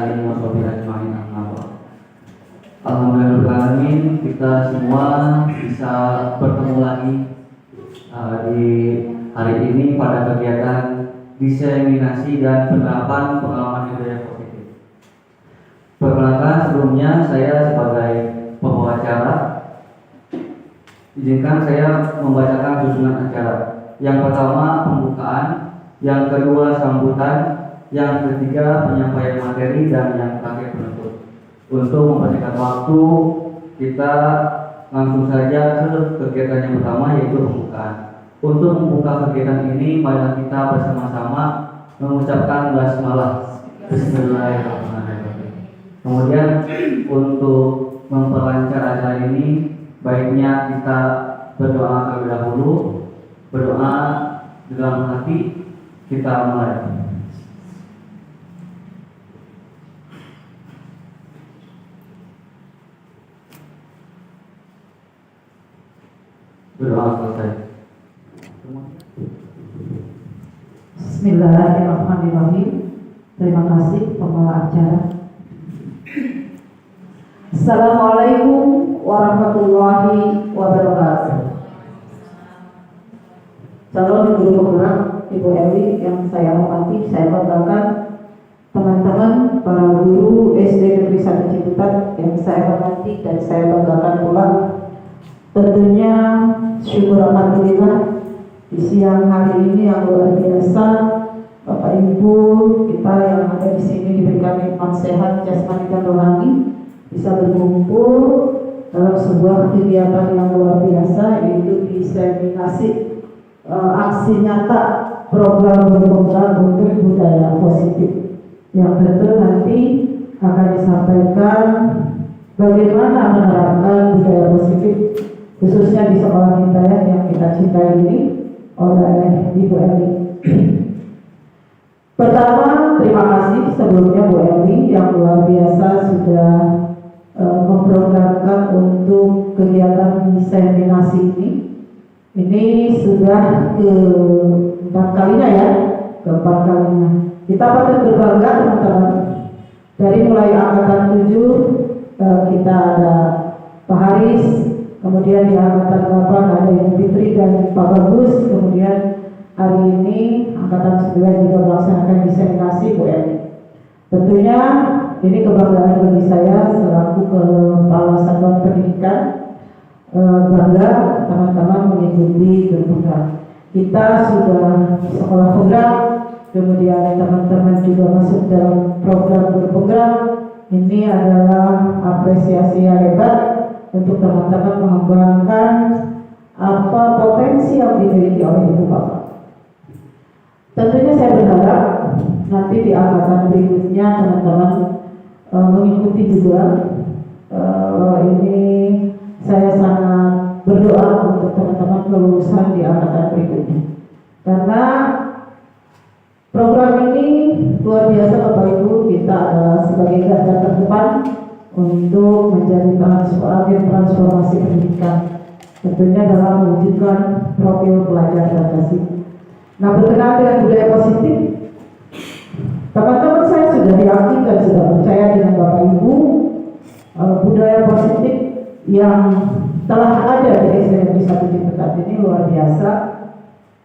alihi washabihi ajmain. Alhamdulillah kita semua bisa bertemu lagi di hari ini pada kegiatan diseminasi dan penerapan pengalaman budaya positif. Perkenalkan, sebelumnya saya sebagai pembawa acara, izinkan saya membacakan susunan acara. Yang pertama pembukaan, yang kedua sambutan, yang ketiga penyampaian materi, dan yang terakhir penutup. Untuk mempersingkat waktu, kita langsung saja ke kegiatan yang pertama, yaitu pembukaan. Untuk membuka kegiatan ini, marilah kita bersama-sama mengucapkan basmalah, Bismillahirrahmanirrahim. Kemudian untuk memperlancar acara ini, baiknya kita berdoa terlebih dahulu. Berdoa dalam hati, kita mulai. Berdoa selesai. Bismillahirrahmanirrahim. Terima kasih pembawa acara. Assalamualaikum warahmatullahi wabarakatuh. Calon guru penggerak Ibu Eli yang saya hormati, saya banggakan teman-teman para guru SD Negeri 1 Ciputat yang saya hormati dan saya banggakan pula. Tentunya syukur alhamdulillah di siang hari ini yang luar biasa, Bapak Ibu kita yang ada di sini diberikan nikmat sehat jasmani dan rohani, bisa berkumpul dalam sebuah kegiatan yang luar biasa, yaitu diseminasi aksi nyata program berprogram untuk budaya positif yang tentu nanti akan disampaikan bagaimana menerapkan budaya positif khususnya di sekolah kita yang kita cintai ini oleh Ibu Eli. Pertama, terima kasih sebelumnya Bu Eli yang luar biasa sudah memprogramkan untuk kegiatan diseminasi ini. Ini sudah keempat kalinya ya, keempat kalinya. Kita patut berbangga teman-teman. Dari mulai angkatan 7 kita ada Pak Haris, kemudian di angkatan 8 ada Ibu Fitri dan Pak Bagus, kemudian hari ini angkatan 9 juga melaksanakan diseminasi Bu Eli. Tentunya ini kebanggaan bagi saya selaku Kepala Satuan Pendidikan, bangga teman-teman mengikuti berprogram. Kita sudah sekolah program, kemudian teman-teman juga masuk dalam program berprogram. Ini adalah apresiasi yang hebat untuk teman-teman mengembangkan apa potensi yang dimiliki oleh Ibu Bapak. Tentunya saya berharap nanti di angkatan berikutnya teman-teman mengikuti juga. Ini saya sangat berdoa untuk teman-teman kelulusan di angkatan berikutnya, karena program ini luar biasa Bapak Ibu. Kita adalah sebagai garda terdepan untuk menjadi transformasi pendidikan, tentunya dalam mewujudkan profil pelajar Pancasila. Nah, berkenaan dengan budaya positif, teman-teman saya sudah yakin dan sudah percaya dengan Bapak Ibu, budaya positif yang telah ada di SD Negeri 1 Ciputat ini luar biasa.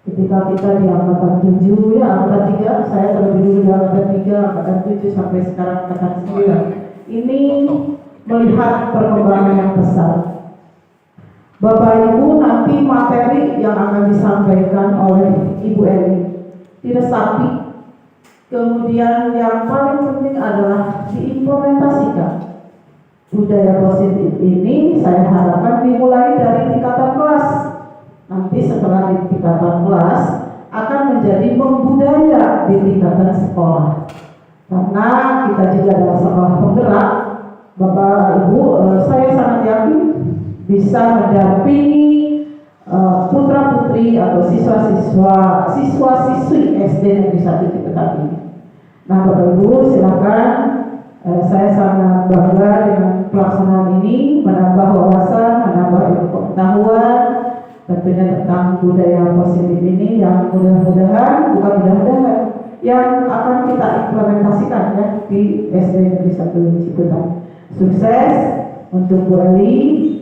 Ketika kita di angkatan 7 ya, angkatan 3, saya terlebih dulu di angkatan 3, angkatan 7 sampai sekarang angkatan 9. Ini melihat perkembangan yang besar. Bapak Ibu, nanti materi yang akan disampaikan oleh Ibu Eli diresapi, kemudian yang paling penting adalah diimplementasikan. Budaya positif ini saya harapkan dimulai dari tingkatan kelas. Nanti setelah di tingkatan kelas akan menjadi membudaya di tingkatan sekolah. Karena kita juga adalah sekolah penggerak, Bapak Ibu, saya sangat yakin bisa mendampingi putra-putri atau siswa-siswi SD Negeri 1 Ciputat ini. Nah, Bapak Ibu silakan, saya sangat bangga dengan pelaksanaan ini, menambah wawasan, menambah ilmu pengetahuan tentunya tentang budaya positif ini yang mudah-mudahan, bukan mudah-mudahan, yang akan kita implementasikan ya di SD Negeri 1 Ciputat. Sukses untuk Bu Eli,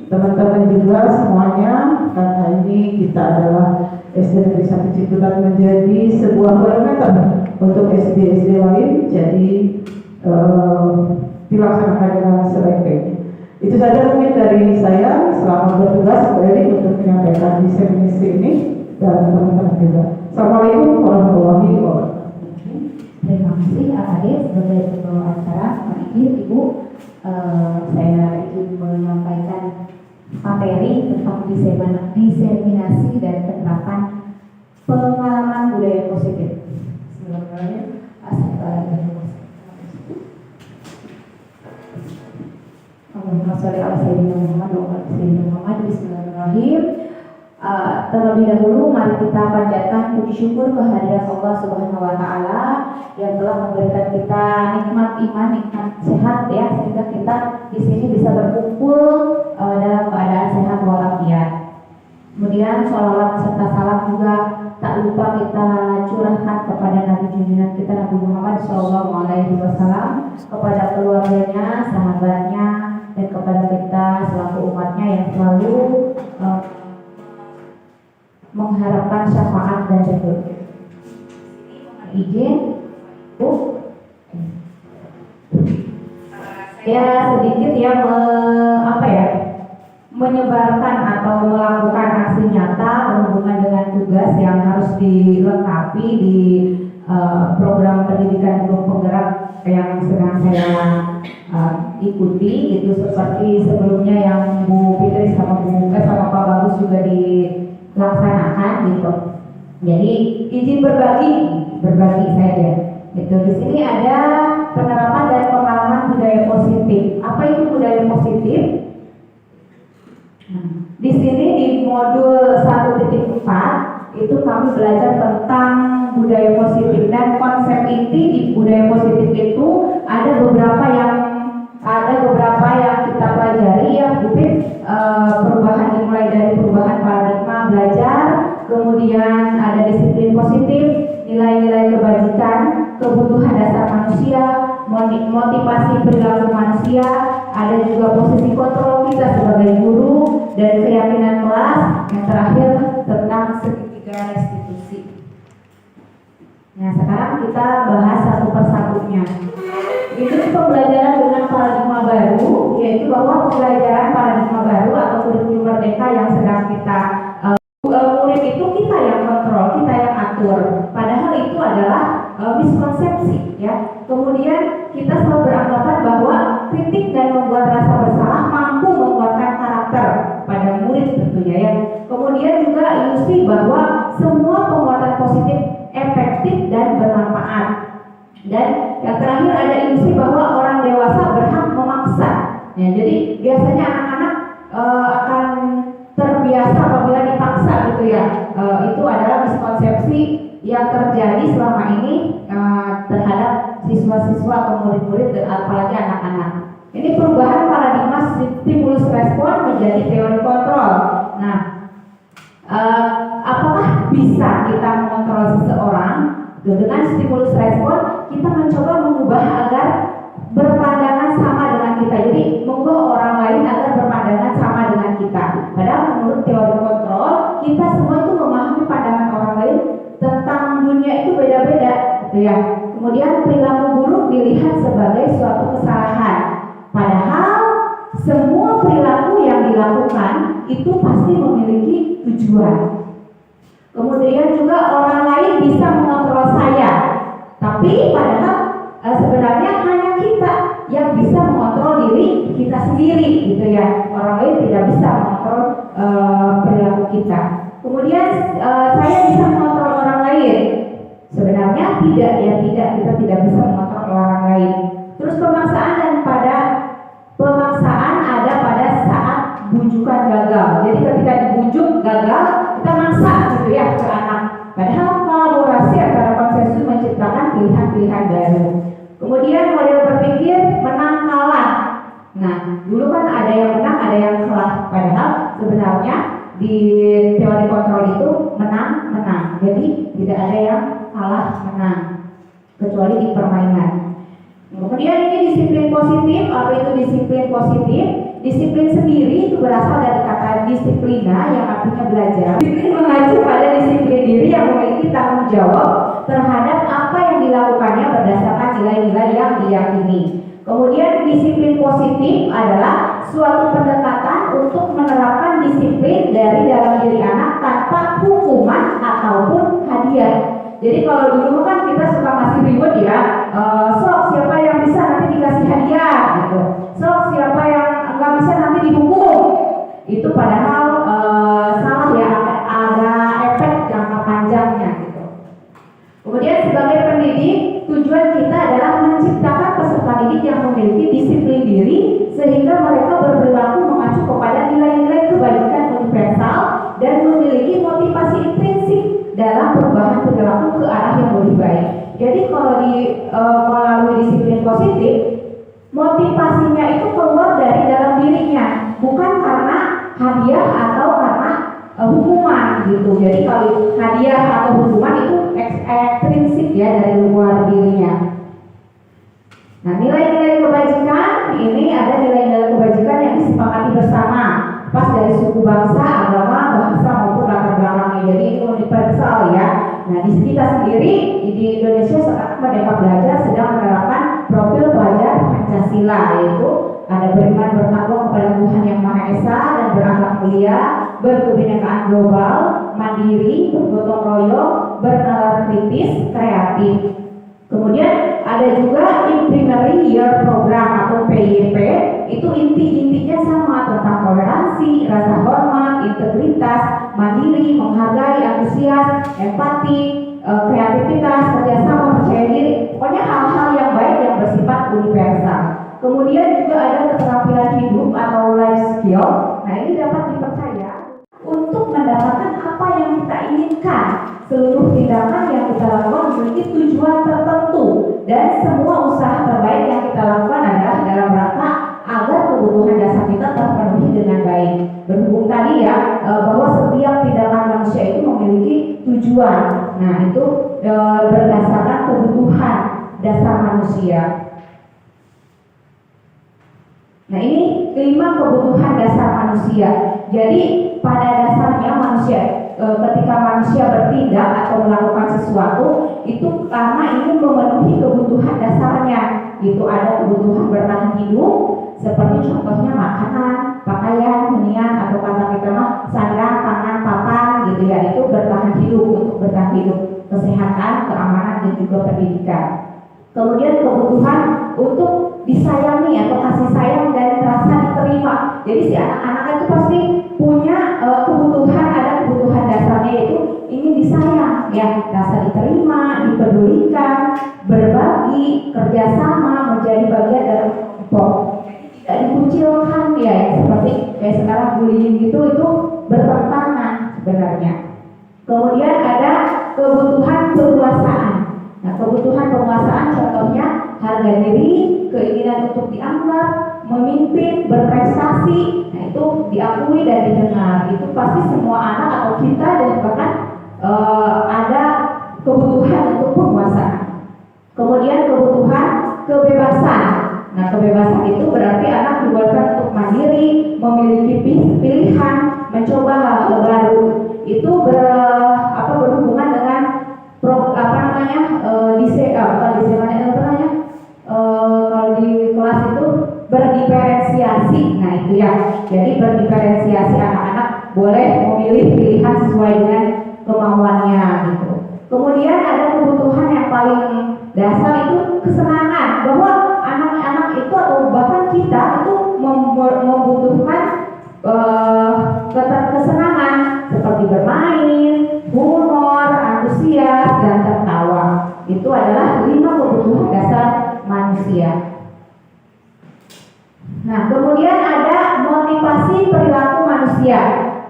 teman-teman juga semuanya, karena ini kita adalah SD Negeri 1 Ciputat menjadi sebuah barometer untuk SD-SD lain, jadi dilaksanakan dengan sebaik-baiknya. Itu saja mungkin dari saya. Selamat bertugas Bu Eli untuk menyampaikan misi ini dan teman-teman juga. Assalamualaikum warahmatullahi wabarakatuh. Terima kasih Ade sebagai ketua acara. Ibu, saya ingin menyampaikan materi tentang diseminasi dan penerapan pengalaman budaya positif. Bismillahirrahmanirrahim. Terlebih dahulu mari kita panjatkan puji syukur kehadirat Allah Subhanahu wa taala yang telah memberikan kita nikmat iman, nikmat sehat ya, sehingga kita di sini bisa berkumpul dalam keadaan sehat walafiat. Kemudian sholawat serta salam juga tak lupa kita curahkan kepada Nabi junjungan kita Nabi Muhammad SAW, kepada keluarganya, sahabatnya, dan kepada kita selaku umatnya yang selalu mengharapkan syafaat dan ridho. Izin, Bu, saya sedikit ya menyebarkan atau melakukan aksi nyata berhubungan dengan tugas yang harus dilengkapi di program pendidikan guru penggerak yang sedang saya ikuti, itu seperti sebelumnya yang Bu Fitri sama Pak Bagus juga dilaksanakan gitu. Jadi izin berbagi saja. Gitu. Di sini ada penerapan dan pengalaman budaya positif. Apa itu budaya positif? Di sini di modul 1.4 itu kami belajar tentang budaya positif, dan konsep inti di budaya positif itu ada beberapa yang kita pelajari ya, perubahan dimulai dari perubahan paradigma belajar, kemudian ada disiplin positif, nilai-nilai kebajikan, kebutuhan dasar manusia, motivasi perilaku manusia, ada juga posisi kontrol kita sebagai guru, dan keyakinan kelas, yang terakhir tentang segitiga restitusi. Nah, sekarang kita bahas satu persatunya. Ini pembelajaran dengan paradigma baru, yaitu bahwa pembelajaran paradigma baru atau kurikulum merdeka yang sedang kita murid itu kita yang kontrol, kita yang atur. Padahal itu adalah miskonsepsi ya. Kemudian kita selalu beranggapan bahwa kritik dan membuat rasa bersalah mampu menguatkan karakter pada murid tentunya ya. Kemudian juga ilusi bahwa semua penguatan positif efektif dan bermanfaat. Dan yang terakhir ada ilusi bahwa orang dewasa berhak memaksa. Ya, jadi biasanya anak-anak akan terbiasa apabila dipaksa gitu ya. Itu adalah miskonsepsi yang terjadi selama ini terhadap siswa-siswa atau murid-murid dan apalagi anak-anak. Ini perubahan paradigma stimulus respon menjadi teori kontrol. Nah, apakah bisa kita mengontrol seseorang? Dengan stimulus respon kita mencoba mengubah agar berpandangan sama dengan kita. Jadi mengubah orang lain agar berpandangan sama dengan kita. Padahal menurut teori kontrol, kita semua itu memahami pandangan orang lain tentang dunia itu beda-beda, gitu ya. Kemudian perilaku buruk dilihat sebagai suatu kesalahan. Padahal semua perilaku yang dilakukan itu pasti memiliki tujuan. Kemudian juga orang lain bisa mengontrol saya, tapi padahal sebenarnya hanya kita yang bisa mengontrol diri kita sendiri, gitu ya. Orang lain tidak bisa mengontrol perilaku kita. Kemudian saya bisa mengontrol orang lain, sebenarnya tidak, kita tidak bisa mengontrol orang lain. Terus pemaksaan ada pada saat bujukan gagal. Jadi ketika dibujuk gagal, kita maksa gitu ya ke anak. Padahal kolaborasi antara konsensus menciptakan pilihan-pilihan baru. Kemudian model berpikir menang kalah. Nah, dulu kan ada yang menang, ada yang kalah. Padahal sebenarnya di teori kontrol itu menang. Jadi tidak ada yang kalah menang. kecuali di permainan. Kemudian ini disiplin positif. Apa itu disiplin positif? Disiplin sendiri itu berasal dari kata disiplina yang artinya belajar. Disiplin mengacu pada disiplin diri yang memiliki tanggung jawab terhadap apa yang dilakukannya berdasarkan nilai-nilai yang diyakini. Kemudian disiplin positif adalah suatu pendekatan untuk menerapkan disiplin dari dalam diri anak tanpa hukuman ataupun hadiah. Jadi kalau dulu kan kita suka ngasih reward ya, sok siapa yang bisa nanti dikasih hadiah gitu, sok siapa yang nggak bisa nanti dihukum. Itu padahal salah ya, ada efek jangka panjangnya gitu. Kemudian sebagai pendidik, tujuan kita adalah menciptakan peserta didik yang memiliki disiplin diri sehingga mereka berperilaku mengacu kepada nilai-nilai kebajikan universal dan memiliki motivasi intrinsik dalam perubahan perilaku ke arah yang lebih baik. Jadi kalau melalui disiplin positif, motivasinya itu keluar dari dalam dirinya, bukan karena hadiah atau karena hukuman gitu. Jadi kalau hadiah atau hukuman itu ekstrinsik ya dari luar dirinya. Nah, nilai-nilai kebajikan ini ada nilai-nilai kebajikan yang disepakati bersama, pas dari suku bangsa, agama, bahasa maupun latar belakangnya. Jadi ini universal ya. Nah, di kita sendiri di Indonesia sekarang Merdeka Belajar sedang menerapkan profil pelajar Pancasila, yaitu ada beriman bertakwa kepada Tuhan Yang Maha Esa dan berakhlak mulia, berkebinekaan global, mandiri, bergotong royong, bernalar kritis, kreatif. Kemudian ada juga Primary Year Program atau PYP, itu inti-intinya sama tentang toleransi, rasa hormat, integritas, mandiri, menghargai, antusias, empati, kreativitas, kerjasama, percaya diri, pokoknya hal-hal yang baik yang bersifat universal. Kemudian juga ada keterampilan hidup atau life skill. Nah, ini dapat dipercaya untuk mendapatkan apa yang kita inginkan. Seluruh tindakan yang kita lakukan memiliki tujuan tertentu dan semua usaha terbaik yang kita lakukan adalah dalam rangka agar kebutuhan dasar kita terpenuhi dengan baik. Berhubung tadi ya bahwa setiap tindakan manusia itu memiliki tujuan. Nah, itu berdasarkan kebutuhan dasar manusia. Nah, ini 5 kebutuhan dasar manusia. Jadi pada dasarnya manusia ketika manusia bertindak atau melakukan sesuatu itu karena ingin memenuhi kebutuhan dasarnya. Itu ada kebutuhan bertahan hidup seperti contohnya makanan, pakaian, hunian, atau kata kita mah sandang, pangan, papan gitu ya. Itu bertahan hidup, untuk bertahan hidup, kesehatan, keamanan, dan juga pendidikan. Kemudian kebutuhan untuk disayangi atau kasih sayang dan rasa diterima. Jadi si anak-anak itu pasti punya kebutuhan, ada kebutuhan dasarnya yaitu ingin disayang, ya, rasa diterima, dipedulikan, berbagi, kerjasama, menjadi bagian dari kelompok, tidak dikucilkan ya, seperti kayak sekarang bullying gitu, itu bertentangan sebenarnya. Kemudian ada kebutuhan penguasaan. Nah, kebutuhan penguasaan contohnya harga diri, keinginan untuk dianggap, memimpin, berprestasi. Nah, itu diakui dan didengar. Itu pasti semua anak atau kita dan bahkan ada kebutuhan untuk penguasaan. Kemudian kebutuhan kebebasan. Nah, kebebasan itu berarti anak dibuatkan untuk mandiri, memiliki pilihan, mencoba hal-hal baru. Itu berhubungan dengan kalau di kelas itu berdiferensiasi. Nah, itu ya. Jadi berdiferensiasi, anak-anak boleh memilih pilihan sesuai dengan kemauannya gitu. Kemudian ada kebutuhan yang paling dasar itu kesenangan, bahwa anak-anak itu atau bahkan kita itu membutuhkan kesenangan seperti bermain, humor, antusias, dan tertawa. Itu adalah 5 kebutuhan dasar manusia. Nah, kemudian ada motivasi perilaku manusia.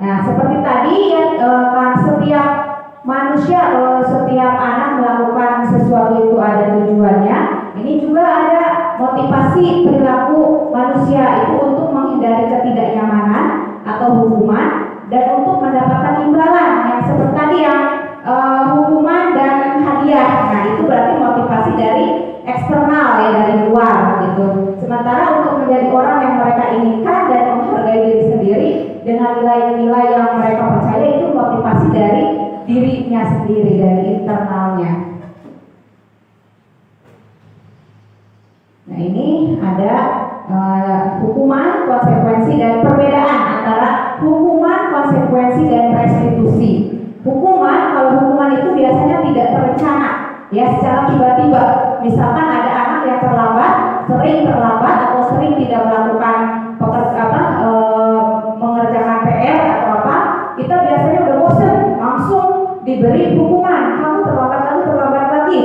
Nah, seperti tadi ya, setiap manusia, setiap anak melakukan sesuatu itu ada tujuannya. Ini juga ada motivasi perilaku manusia itu untuk menghindari ketidaknyamanan atau hukuman dan untuk mendapatkan imbalan yang seperti tadi yang hukuman dan hadiah. Nah, itu berarti motivasi gitu. Sementara untuk menjadi orang yang mereka inginkan dan menghargai diri sendiri dengan nilai-nilai yang mereka percaya, itu motivasi dari dirinya sendiri, dari internalnya. Nah, ini ada hukuman, konsekuensi, dan perbedaan antara hukuman, konsekuensi, dan restitusi. Hukuman, kalau hukuman itu biasanya tidak terencana, ya, secara tiba-tiba. Misalkan ada anak yang sering terlambat atau sering tidak melakukan mengerjakan PR atau apa, kita biasanya udah bosan, langsung diberi hukuman. Kamu terlambat lagi,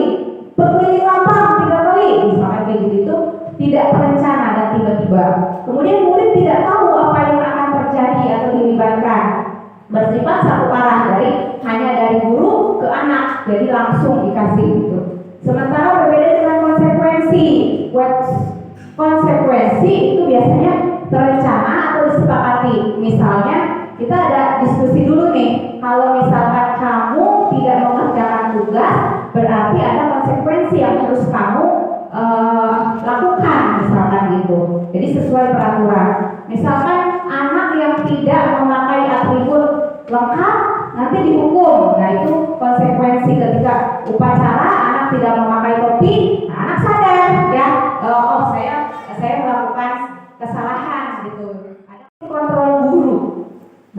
berkeliling lapang 3 kali, misalnya kayak gitu. Tidak terencana dan tiba-tiba. Kemudian murid tidak tahu apa yang akan terjadi atau dilibatkan. Bersifat satu arah, hanya dari guru ke anak, jadi langsung dikasih itu. Sementara berbeda dengan konsekuensi. Konsekuensi itu biasanya terencana atau disepakati. Misalnya kita ada diskusi dulu nih. Kalau misalkan kamu tidak mengerjakan tugas, berarti ada konsekuensi yang harus kamu lakukan, misalkan gitu. Jadi sesuai peraturan. Misalkan anak yang tidak memakai atribut lengkap nanti dihukum. Nah, itu konsekuensi ketika upacara anak tidak memakai topi. Nah, anak sadar ya, saya melakukan kesalahan gitu. Ada kontrol guru.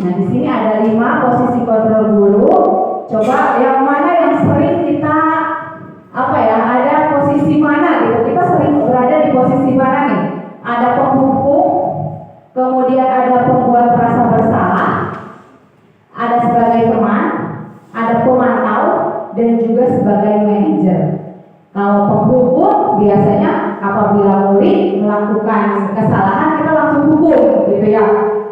Nah, di sini ada 5 posisi kontrol guru. Coba yang mana yang sering kita ada posisi mana gitu, kita sering berada di posisi mana nih? Ada penghukum, kemudian ada pembuat rasa bersalah, ada sebagai teman, ada pemantau, dan juga sebagai manajer. Kalau penghukum biasanya apabila murid melakukan kesalahan kita langsung hukum gitu ya.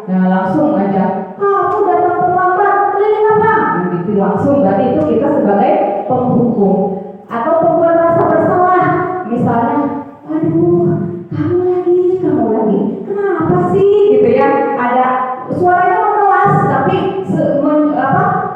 Nah, langsung aja, kamu datang terlambat, keliling apa? Gitu langsung, berarti itu kita sebagai penghukum. Atau pembuat rasa bersalah, misalnya, aduh, kamu lagi, kenapa sih, gitu ya? Ada suaranya keras, tapi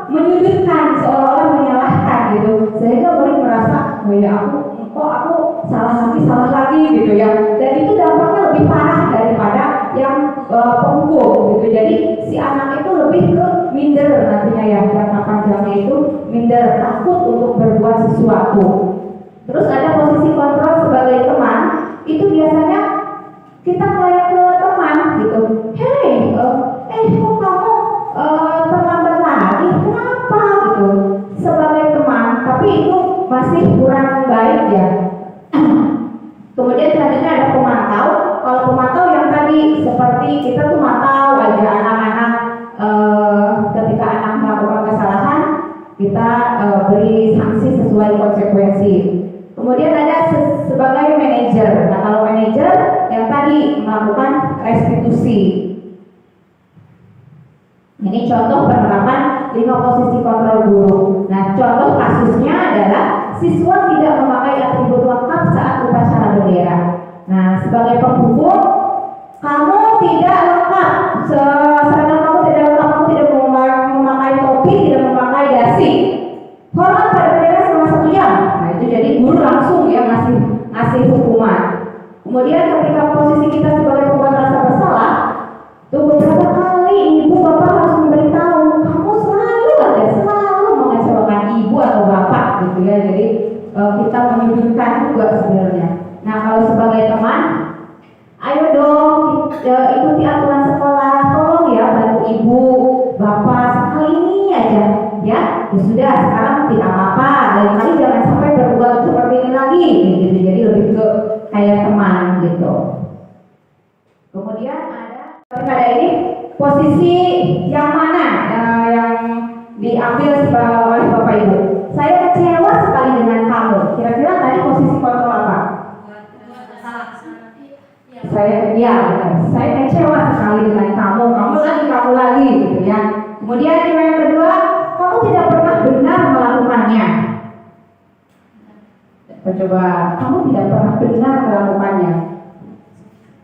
menyudutkan, seolah-olah menyalahkan, gitu. Sehingga murid merasa, oh ya aku salah lagi, gitu ya. Dan itu dampaknya lebih parah daripada yang penghukum, gitu. Jadi si anak itu lebih ke minder nantinya ya, jangka panjangnya itu minder, takut untuk berbuat sesuatu. Terus ada posisi kontrol sebagai teman, itu biasanya kita kayak ke teman gitu, hey, kok kamu terlambat lagi, kenapa gitu, sebagai teman, tapi itu masih kurang baik ya. Kemudian selanjutnya ada pemantau. Kalau pemantau yang tadi seperti kita tuh mantau aja anak-anak, ketika anak melakukan kesalahan kita beri sanksi sesuai konsekuensi. Kemudian ada sebagai manajer. Nah, kalau manajer yang tadi melakukan restitusi. Ini contoh penerapan 5 posisi kontrol guru. Nah, contoh kasusnya adalah siswa tidak memakai atribut lengkap saat upacara bendera. Nah, sebagai penghukum, kamu tidak lengkap, seragam kamu tidak lengkap, kamu tidak memakai topi, tidak memakai dasi. Hormat pada bendera selama 1 jam. Nah, itu jadi guru langsung ya ngasih hukuman. Kemudian ketika posisi kita sebagai pembuat rasa bersalah, tuh beberapa kali ibu bapak harus memberitahu, kamu selalu mengecewakan ibu atau bapak gitu ya. Jadi kita menyudutkan juga sebenarnya. Nah, kalau sebagai teman, ayo dong ikuti aturan sekolah, tolong ya bantu ibu bapak sekali ini aja ya. Sudah, sekarang tidak apa-apa, lain kali jangan sampai berbuat seperti ini lagi gitu. Jadi lebih ke kayak teman gitu. Kemudian ada ini posisi yang mana yang diambil oleh Bapak Ibu. Saya kecewa sekali dengan kamu. Kira-kira tadi posisi kontrol apa? Saya kecewa sekali dengan kamu lagi gitu ya. Kemudian yang kedua, kamu tidak pernah benar melakukannya. Coba, kamu tidak pernah benar melakukannya.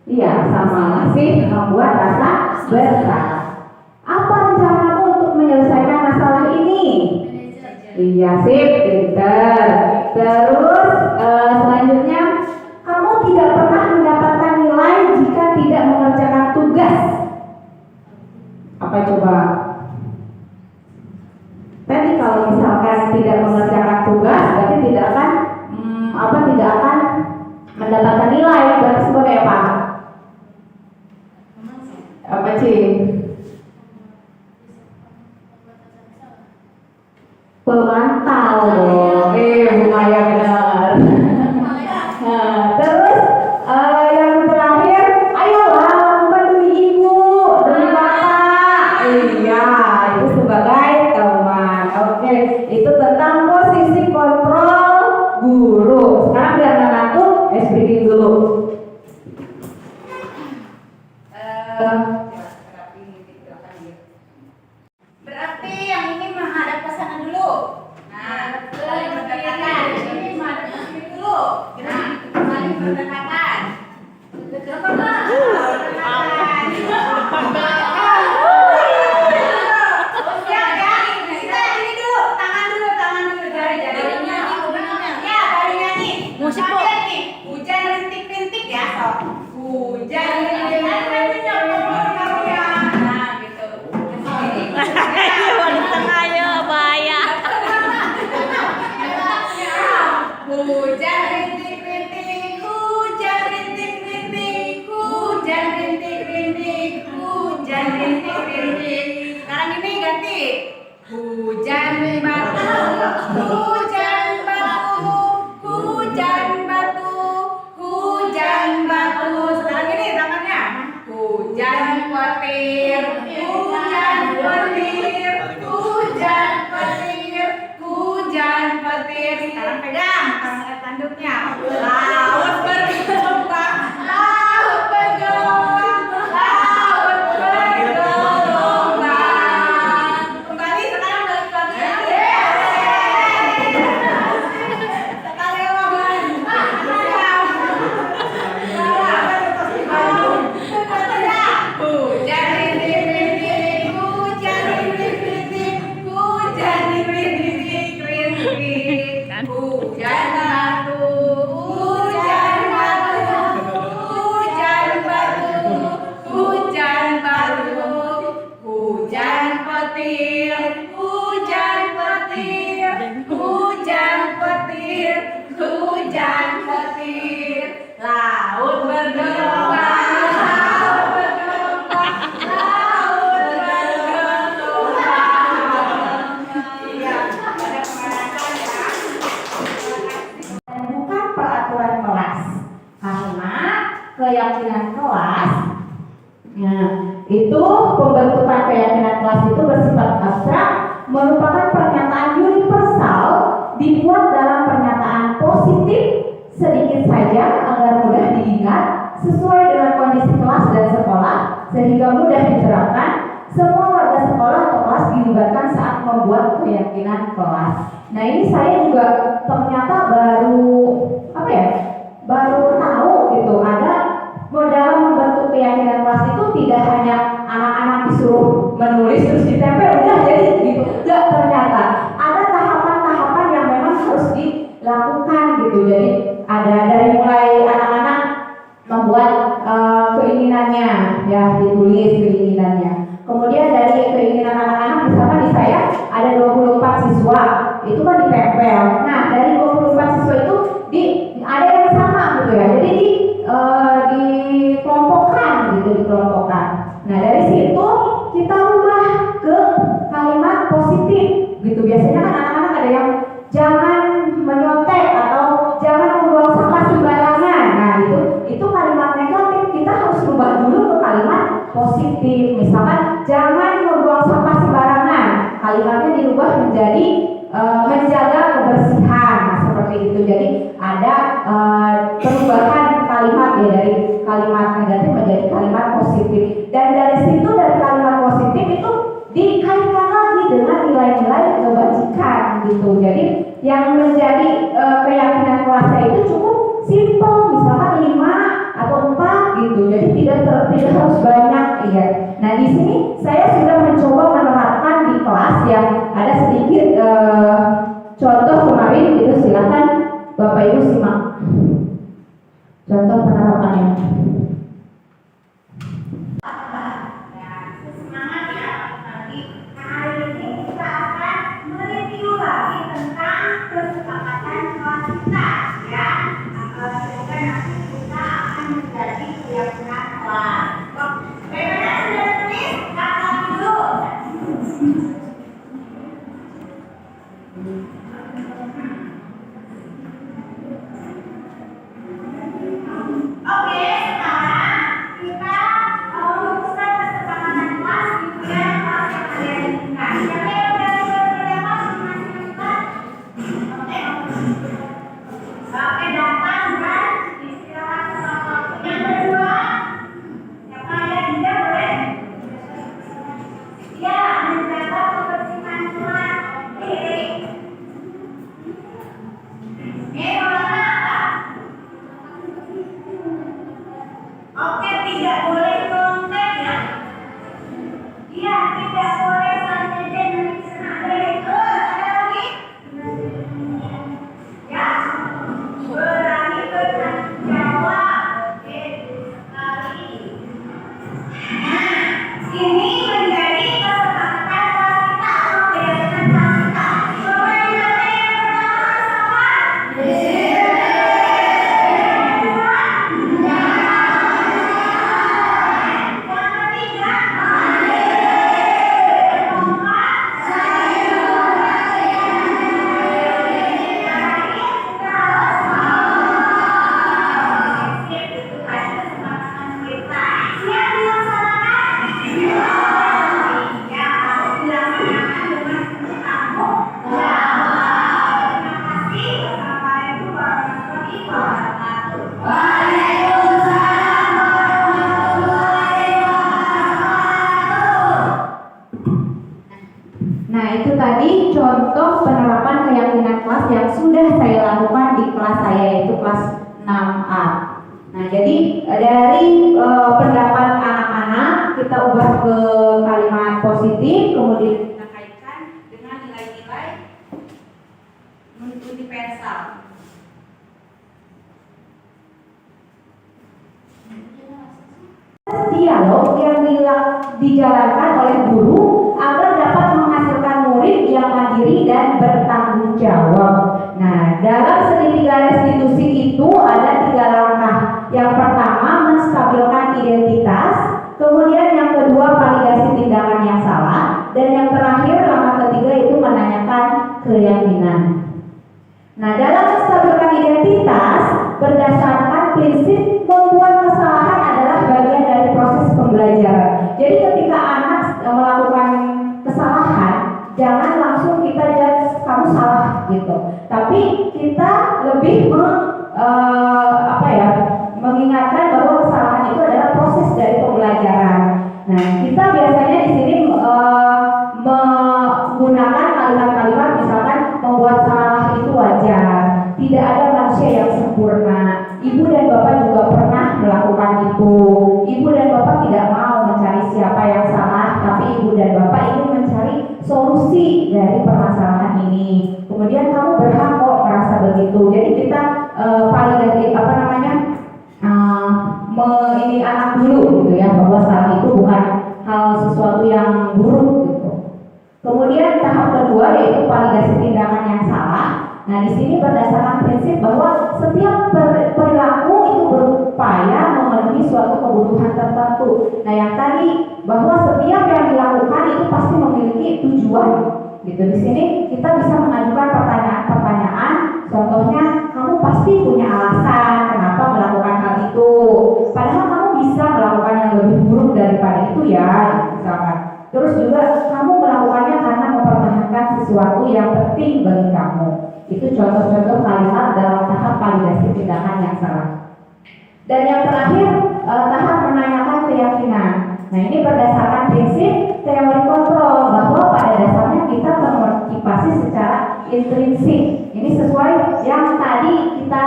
Iya, sama masih membuat rasa bersalah. Apa rencanamu untuk menyelesaikan masalah ini? Iya, sip, pinter. Terus selanjutnya, kamu tidak pernah mendapatkan Apa coba? Tadi kalau misalkan tidak mengerjakan tugas, berarti tidak akan tidak akan mendapatkan nilai. Berarti sebagai apa? Apa sih? Pemantau dong. Lumayan benar. Nah, terus yang terakhir, ayolah bantu ibu, demi bapak. Iya, itu sebagai teman. Oke, itu tentang posisi kontrol guru. Sekarang biar ngantuk, speaking dulu. Berarti yang ini menghadap ke sana dulu. Nah, saling berdekatan. Ini menghadap ke sini dulu. Nah, saling berdekatan. Berdekatan. Siap ya. Kita ini dulu. Tangan dulu. Jari-jarinya. Ya, jarinya nih. Musik kok. Nih. Hujan rintik-rintik ya, sob. Hujan rintik-rintik. Nah, gitu. Hujan rintik-rintik, hujan rintik-rintik, hujan rintik-rintik, hujan rintik-rintik. Sekarang ini ganti. Hujan batu, hujan batu, hujan batu, hujan batu. Sekarang ini tangannya. Hujan petir, hujan petir, hujan petir, hujan petir. Sekarang pegang tanduknya. Laut bergelombang, laut bergelombang, laut bergelombang. Kembali sekarang balik lagi. Sekali lagi. Hujan rintik-rintik, hujan rintik-rintik, hujan rintik-rintik, rintik. Hujan batu, hujan batu, hujan batu, hujan batu, hujan petir, hujan petir, hujan petir, hujan petir. Laut bergelombang, laut bergelombang, laut bergelombang. Iya, ada pemanasan ya. Bukan peraturan kelas, karena keyakinan kelas. Nah, itu pembentukan keyakinan kelas itu bersifat abstrak, merupakan pernyataan universal, dibuat dalam pernyataan positif sedikit saja agar mudah diingat, sesuai dengan kondisi kelas dan sekolah, sehingga mudah diterapkan. Semua warga sekolah atau kelas dilibatkan saat membuat keyakinan kelas. Nah, ini saya juga ternyata baru tahu gitu, ada dalam membentuk keyakinan kelas itu tidak hanya anak-anak disuruh menulis terus ditempel udah jadi gitu. Enggak, ternyata ada tahapan-tahapan yang memang harus dilakukan gitu. Jadi ada dari mulai anak-anak membuat keinginannya, ya ditulis keinginannya. Kemudian dari keinginan anak-anak, misalkan di saya ada 24 siswa, itu kan ditempel. Nah, dari 24 siswa itu ada yang sama gitu ya. Jadi dikelompokkan gitu, dikelompokkan. Nah, dari situ kita rubah ke kalimat positif gitu. Biasanya kan anak-anak ada yang jangan menyontek atau jangan membuang sampah sembarangan. Nah, itu kalimat negatif. Kita harus rubah dulu ke kalimat positif. Misalkan jangan membuang sampah sembarangan. Kalimatnya dirubah menjadi menjaga kebersihan. Nah, seperti itu. Jadi ada perubahan kalimat ya, dari kalimat negatif menjadi kalimat positif. Dan dari situ, dari kalimat positif itu dikaitkan lagi dengan nilai-nilai kebajikan gitu. Jadi yang menjadi keyakinan kelasnya itu cukup simpel, misalkan 5 atau 4 gitu. Jadi tidak harus banyak ya. Nah, di sini saya sudah mencoba menerapkan di kelas yang ada sedikit contoh kemarin gitu. Silakan Bapak Ibu simak contoh penerapannya. Semangat ya. menjadi keyakinan kelas. Bagaimana sudah tulis? Kakak dulu. Oke, sekarang kita merumuskan kesepakatan kelas di bulan kelas yang ada di tingkat. Siapa yang udah berapa masing-masing? Oke. Oke, dapat dan istirahat selama waktu. Yang kedua, siapa yang tidak boleh? Ya, menjaga kebersihan kelas. Oke. Warna apa? Oke, tidak boleh konten ya. Iya, tidak boleh sampai dan ada lagi? Ya, berani bertanggung jawab. Oke, sekali. Nah, ini menjadi kesepakatan kelas kita. Keyakinan kelas kita. Coba yang pertama sama. Nah, itu tadi contoh penerapan keyakinan kelas yang sudah saya lakukan di kelas saya, yaitu kelas 6A. Nah, jadi dari pendapat anak-anak kita ubah ke kalimat positif, kemudian kita kaitkan dengan nilai-nilai universal. Dialog yang dijalankan oleh guru agar dapat menghasilkan murid yang mandiri dan bertanggung jawab. Nah, dalam segitiga restitusi itu ada 3 langkah. Yang pertama, menstabilkan identitas. Kemudian yang kedua, validasi tindakan yang salah. Dan yang terakhir, langkah ketiga itu menanyakan keyakinan. Nah, dalam menstabilkan identitas, berdasarkan prinsip membuat kesalahan adalah bagian dari proses pembelajaran. Jadi ketika anak melakukan kesalahan, jangan langsung kita judge kamu salah gitu. Tapi kita lebih mengingatkan bahwa kesalahan itu adalah proses dari pembelajaran. Nah, kita biasanya di sini menggunakan kalimat-kalimat misalkan membuat salah itu wajar. Tidak ada manusia yang sempurna. Ibu dan bapak juga pernah melakukan itu. Ibu dan bapak tidak mau mencari siapa yang salah, tapi ibu dan bapak ingin mencari solusi dari permasalahan ini. Kemudian kamu berhak kok merasa begitu. Jadi kita validasi ini anak dulu gitu ya, bahwa salah itu bukan hal sesuatu yang buruk gitu. Kemudian tahap kedua yaitu validasi tindakan yang salah. Nah, di sini berdasarkan prinsip bahwa setiap perilaku itu berupaya memenuhi suatu kebutuhan tertentu. Nah, yang tadi bahwa setiap yang dilakukan itu pasti memiliki tujuan. Gitu. Di sini kita bisa mengajukan pertanyaan-pertanyaan. Contohnya, kamu pasti punya alasan kenapa melakukan hal itu. Padahal kamu bisa melakukan yang lebih buruk daripada itu ya, misalkan. Terus juga kamu melakukannya karena mempertahankan sesuatu yang penting bagi kamu. Itu contoh-contoh kalimat dalam tahap validasi tindakan yang salah. Dan yang terakhir, tahap menanyakan keyakinan. Nah, ini berdasarkan prinsip teori kontrol bahwa pada dasarnya kita termotivasi secara intrinsik. Ini sesuai yang tadi kita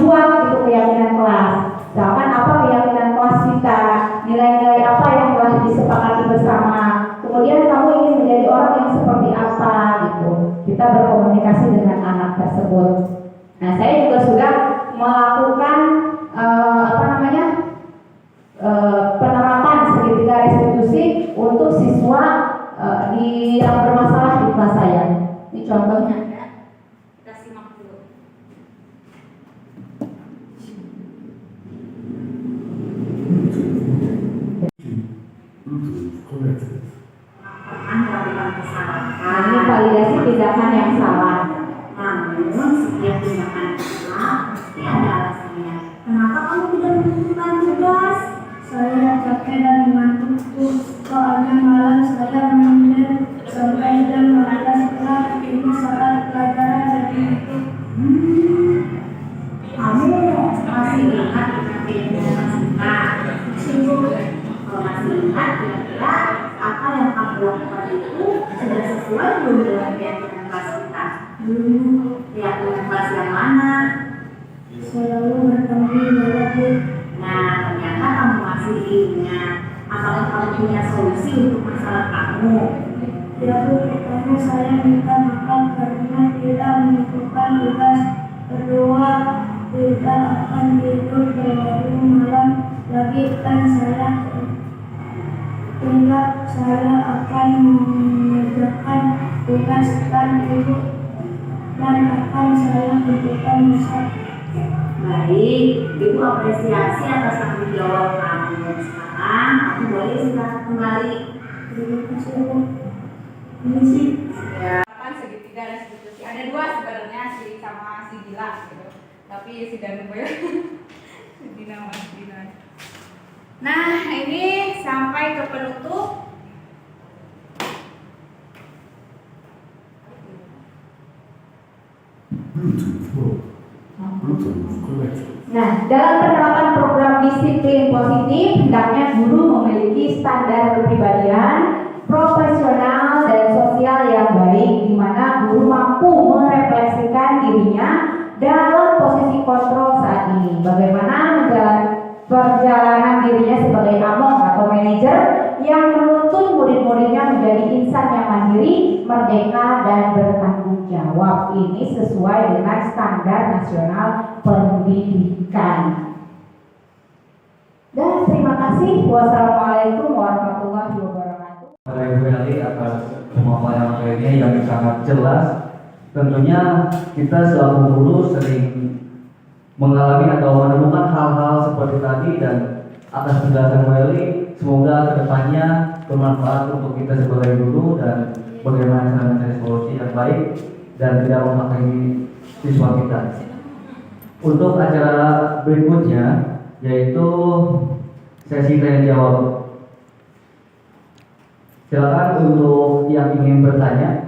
buat itu keyakinan kelas. Misalkan apa keyakinan kelas kita, nilai-nilai apa yang telah disepakati bersama. Kemudian kamu ingin menjadi orang yang seperti apa gitu. Kita berkomunikasi dengan anak tersebut. Nah, saya juga sudah melakukan penerapan segitiga restitusi untuk siswa yang bermasalah di kelas saya. Ini contohnya. Kita simak dulu. pernah melakukan kesalahan. Ini validasi tindakan yang salah. Namun setiap tindakan salah pasti ada alasannya. Kenapa kamu tidak menentukan tugas? Saya capek dan mengantuk, soalnya malam saya menunda sampai jam 12 gelap. Ini saat pelajaran jadi itu. Kamu masih ingat kejadian Mas Singkat? Kalau masih ingat, kira-kira apa yang kamu lakukan itu sudah sesuai belum dengan keyakinan kelas kita? Keyakinan kelas yang mana? Selalu bertanggung jawab. Nah, ternyata kamu masih ingat. Apakah kamu punya solusi untuk masalah kamu? Ya Bu, pertama saya minta maaf karena tidak melakukan tugas. Kedua, tidak akan tidur terlalu malam lagi dan saya ingat saya akan mengerjakan tugas dan ibu dan akan saya tentukan besok. Baik, Ibu apresiasi atas tanggung jawab kamu. Sekarang kamu boleh istirahat kembali. Terima kasih Bu. Ini sih Kan segitiga dan segitiga. Ada dua sebenarnya, si sama si Dila gitu. Tapi si Danubel si Dina sama si Dina. Nah, ini sampai ke penutup. Nah, dalam penerapan program disiplin positif, hendaknya guru memiliki standar kepribadian, profesional dan sosial yang baik, di mana guru mampu merefleksikan dirinya dalam posisi kontrol saat ini. Bagaimana perjalanan dirinya sebagai among atau manajer yang menuntun murid-muridnya menjadi insan yang mandiri, merdeka dan bertanggung jawab. Ini sesuai dengan standar nasional pendidikan. Dan terima kasih. Wassalamualaikum warahmatullahi wabarakatuh. Para Ibu Ali atas pemaparan materinya yang sangat jelas. Tentunya kita selaku guru sering mengalami atau menemukan hal-hal seperti tadi, dan atas penjelasan Bu Eli, semoga kedepannya bermanfaat untuk kita sebagai guru dan bagaimana cara mencari solusi yang baik dan tidak menghakimi siswa kita. Untuk acara berikutnya yaitu sesi tanya jawab. Silakan untuk yang ingin bertanya.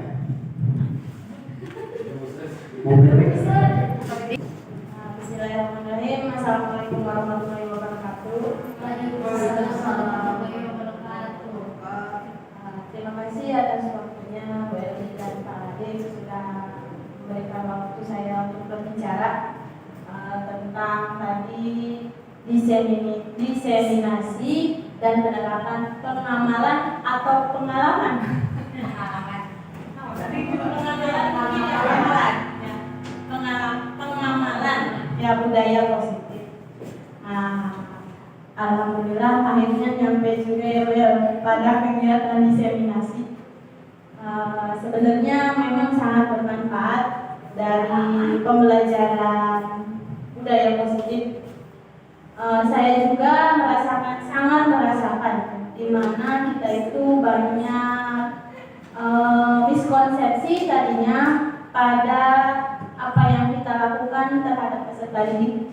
Bu Eli. Bismillahirrahmanirrahim. Assalamualaikum warahmatullahi wabarakatuh. Terima kasih atas waktunya Bu Eli dan Pak Adit sudah memberikan waktu saya untuk berbicara tentang tadi diseminasi dan penerapan pengamalan atau pengalaman. Pengamalan ya budaya positif. Alhamdulillah akhirnya nyampe juga ya Bu ya pada kegiatan diseminasi. Sebenarnya memang sangat bermanfaat dari pembelajaran budaya positif. Saya juga sangat merasakan di mana kita itu banyak miskonsepsi tadinya pada apa yang kita lakukan terhadap peserta didik,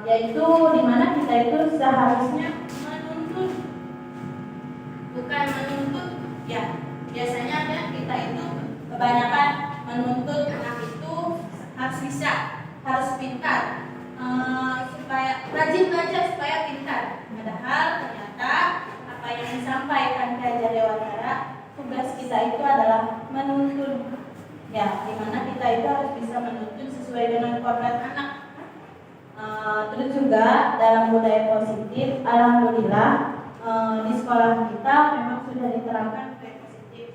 yaitu di mana kita itu seharusnya menuntut, bukan menuntut ya. Biasanya kan kita itu kebanyakan menuntut anak itu harus bisa, harus pintar, supaya rajin belajar supaya pintar. Padahal ternyata apa yang disampaikan Ki Hajar Dewantara, tugas kita itu adalah menuntun, ya, dimana kita itu harus bisa menuntun sesuai dengan kodrat anak. Terus juga dalam budaya positif, alhamdulillah di sekolah kita memang sudah diterapkan budaya positif.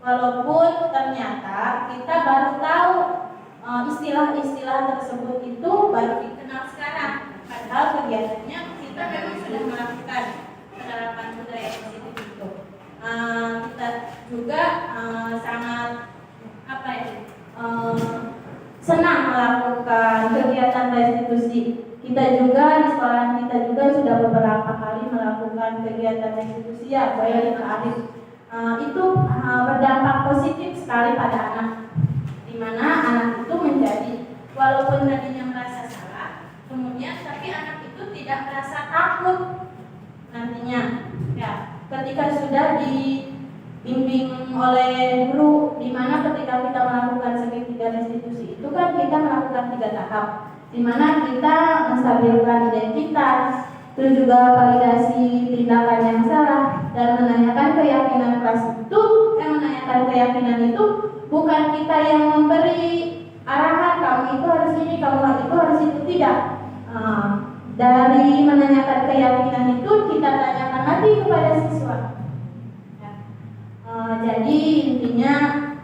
Walaupun ternyata kita baru tahu istilah-istilah tersebut itu baru dikenal sekarang. Padahal kegiatannya kita memang sudah melakukan penerapan budaya positif itu. Kita juga sangat senang melakukan kegiatan restitusi. Kita juga di sekolah kita juga sudah beberapa kali melakukan melakukan kegiatan institusi ya, baik Arif, itu berdampak positif sekali pada anak, di mana anak itu menjadi walaupun tadinya merasa salah, kemudian tapi anak itu tidak merasa takut nantinya. Ya, ketika sudah dibimbing oleh guru, di mana ketika kita melakukan segitiga restitusi itu kan kita melakukan 3 tahap, di mana kita menstabilkan identitas, terus juga validasi tindakan yang salah, dan menanyakan keyakinan kelas itu, menanyakan keyakinan itu bukan kita yang memberi arahan kamu itu harus ini, kamu itu harus itu, tidak. Dari menanyakan keyakinan itu kita tanyakan lagi kepada siswa. Jadi intinya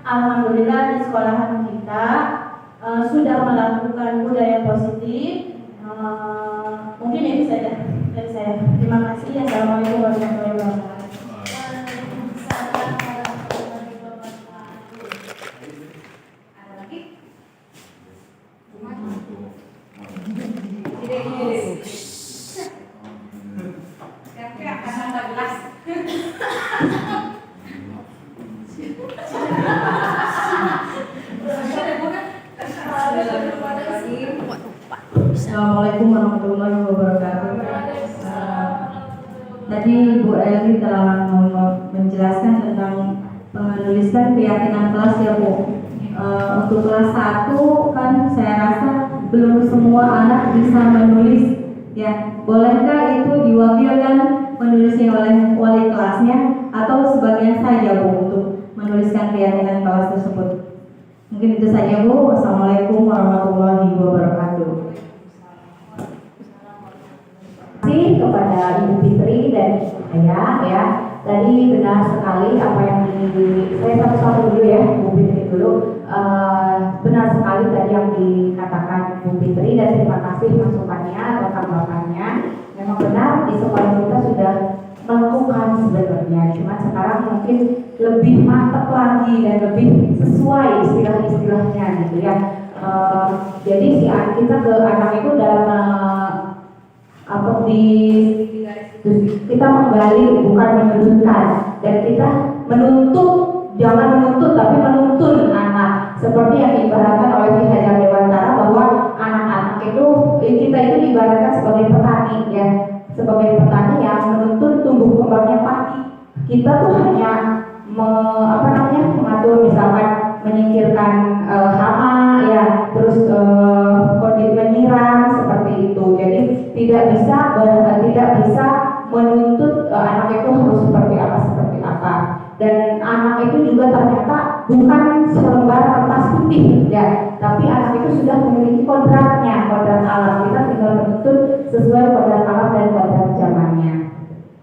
alhamdulillah di sekolahan kita sudah melakukan budaya positif. Mungkin itu saja dari saya. Terima kasih. Assalamualaikum warahmatullahi wabarakatuh. Waalaikumsalam warahmatullahi wabarakatuh. Ada lagi? Kira-kira akan 14. Assalamualaikum warahmatullahi wabarakatuh. Tadi Bu Eli telah menjelaskan tentang menuliskan keyakinan kelas ya Bu. Untuk kelas 1 kan saya rasa belum semua anak bisa menulis ya. Bolehkah itu diwakilkan menulisnya oleh wali kelasnya atau sebagian saja Bu untuk menuliskan keyakinan kelas tersebut? Mungkin itu saja Bu. Wassalamualaikum warahmatullahi wabarakatuh. Terima kasih kepada Ibu Fitri dan saya ya. Tadi benar sekali apa yang saya satu-satu dulu ya, Bu Fitri dulu. Benar sekali tadi yang dikatakan Bu Fitri dan terima kasih masukannya atau tanggapannya. Memang benar di sekolah kita sudah melakukan sebenarnya, cuma sekarang mungkin lebih mantap lagi dan lebih sesuai istilah-istilahnya gitu ya. Jadi si kita ke anak itu dalam kita menggali bukan menuntutkan, dan kita menuntut, jangan menuntut tapi menuntun anak, seperti yang diibaratkan oleh Ki Hajar Dewantara bahwa anak-anak itu kita itu diibaratkan sebagai petani ya, sebagai petani yang menuntun tumbuh kembangnya padi. Kita tuh hanya mengatur, misalkan menyingkirkan hama ya, terus menyiram seperti itu. Jadi tidak bisa menuntut anak itu harus seperti apa. Dan anak itu juga ternyata bukan selembar kertas putih ya, tapi anak itu sudah memiliki kodrat alam. Kita tinggal menuntut sesuai kodrat alam dan kodrat zamannya.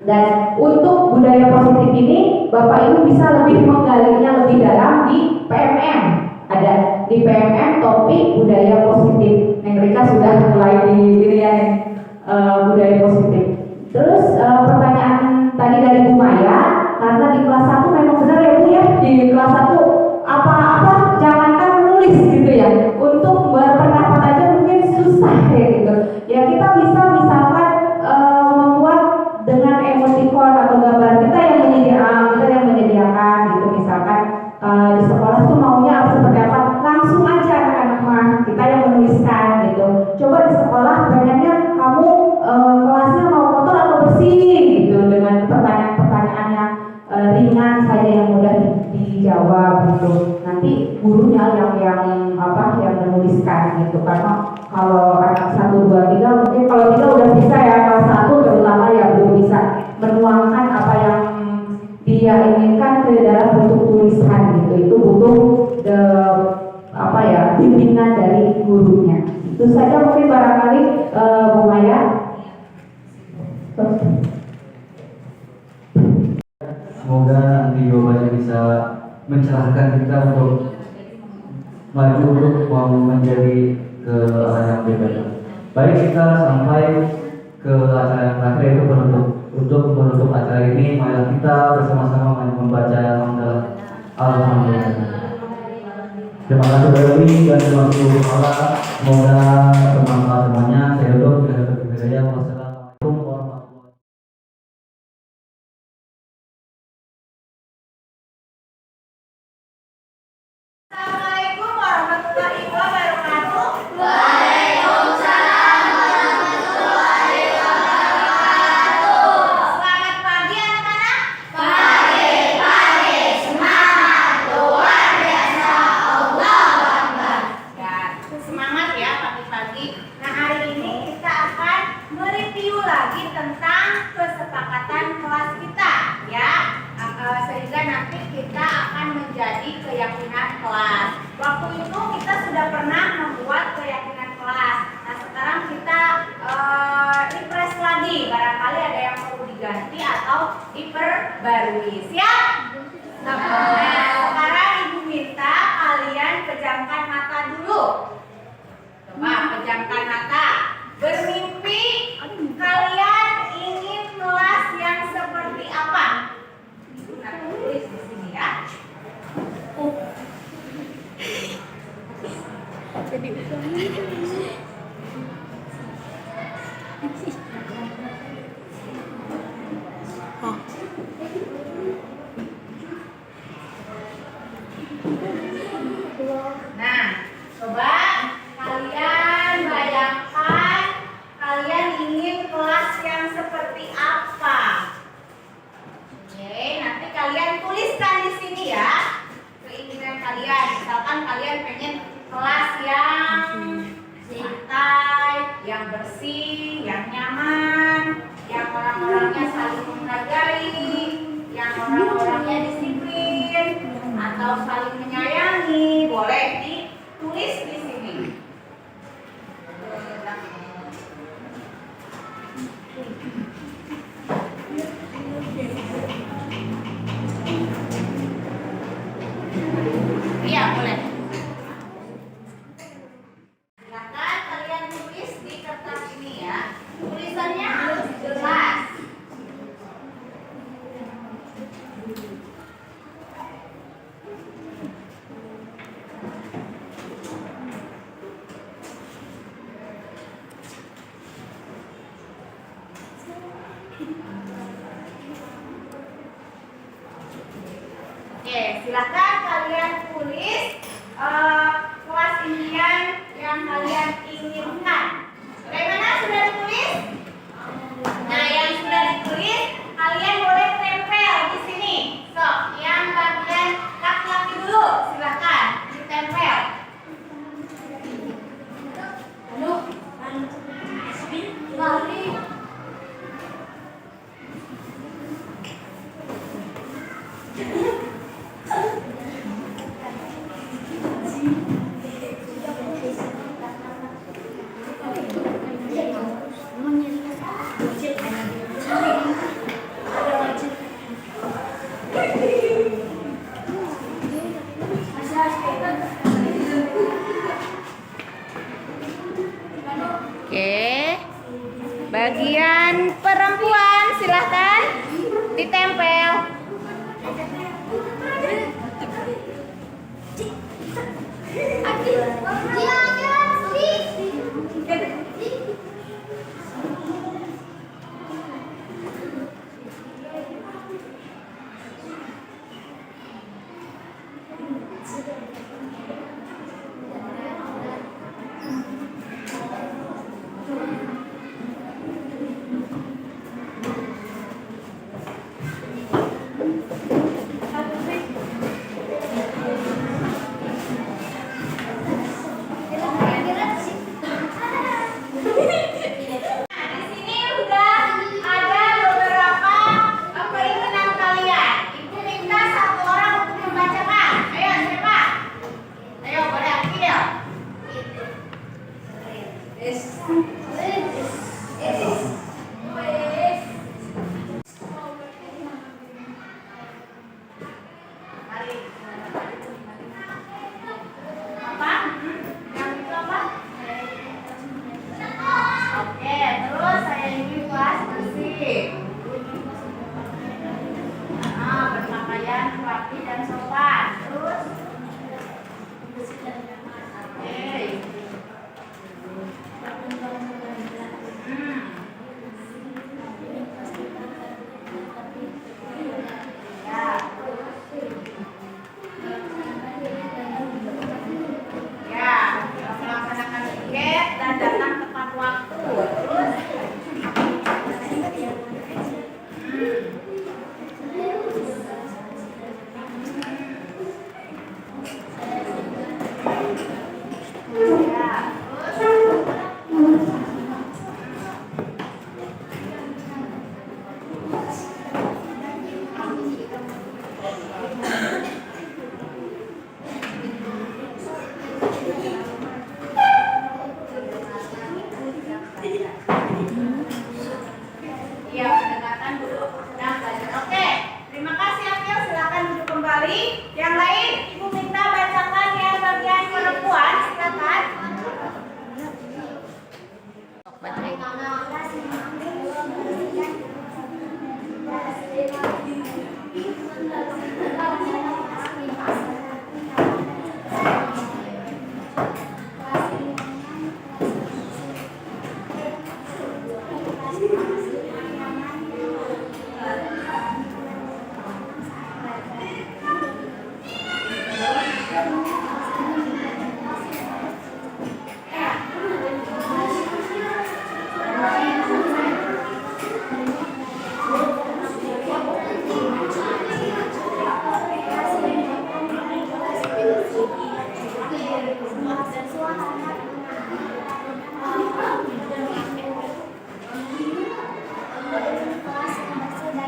Dan untuk budaya positif ini Bapak Ibu bisa lebih menggalinya lebih dalam di PMM. Ada di PMM topik budaya positif. Mereka sudah mulai di budaya positif. Terus pertanyaan tadi dari Bu Maya, karena di kelas 1 memang benar ya Bu ya, di kelas 1 apa-apa jangankan menulis gitu ya. Untuk berpendapat aja mungkin susah ya gitu. Ya kita bisa misalkan membuat dengan emoticon atau gambar kita yang menyediakan gitu, misalkan di sekolah tuh maunya seperti apa, langsung aja anak-anak kita yang menuliskan gitu. Coba di sekolah banyaknya kamu kelasnya mau kotor atau bersih gitu, dengan pertanyaan-pertanyaan yang ringan saja yang mudah dijawab gitu. Nanti gurunya yang menuliskan gitu, karena kalau anak 1, 2, 3 mungkin kalau 3 udah bisa ya, kalau 1 terutama ya belum bisa menuangkan apa yang dia inginkan ke dalam bentuk tulisan gitu. Itu butuh bimbingan dari gurunya. Itu saja mungkin barangkali Bu Maya. Semoga nanti jawabannya bisa mencerahkan kita untuk maju untuk mau menjadi ke arah yang berbeda. Baik, kita sampai ke acara yang terakhir, yaitu penutup. Untuk menutup acara ini, mari kita bersama-sama membaca hamdalah Alhamdulillah. Terima kasih Dewi dan terima kasih Allah. Semoga bermanfaat semuanya. Saya tutup dengan berkata menjadi keyakinan kelas. Waktu itu kita sudah pernah membuat keyakinan kelas. Nah, sekarang kita refresh lagi. Barangkali ada yang perlu diganti atau diperbarui. Siap? Nah, sekarang Ibu minta kalian pejamkan mata dulu. Coba pejamkan mata. Bermimpi kalian ingin kelas yang seperti apa? Nah, tulis di sini ya. Nah, coba kalian bayangkan kalian ingin kelas yang seperti apa? Oke, nanti kalian tuliskan di sini ya keinginan kalian. Misalkan kalian pengen kelas yang santai, yang bersih, yang nyaman, yang orang-orangnya saling menghargai, yang orang-orangnya disiplin, atau saling menyayangi. Boleh ditulis di sini. Iya, boleh. Silakan kalian tulis di kertas ini ya. Tulisannya harus jelas. Oke, silakan kalian tulis kelas impian yang kalian inginkan. Bagaimana, sudah ditulis? Nah, yang sudah ditulis kalian boleh tempel di sini. So, yang bagian laki-laki dulu, silakan ditempel. Oke, bagian perempuan silahkan ditempel.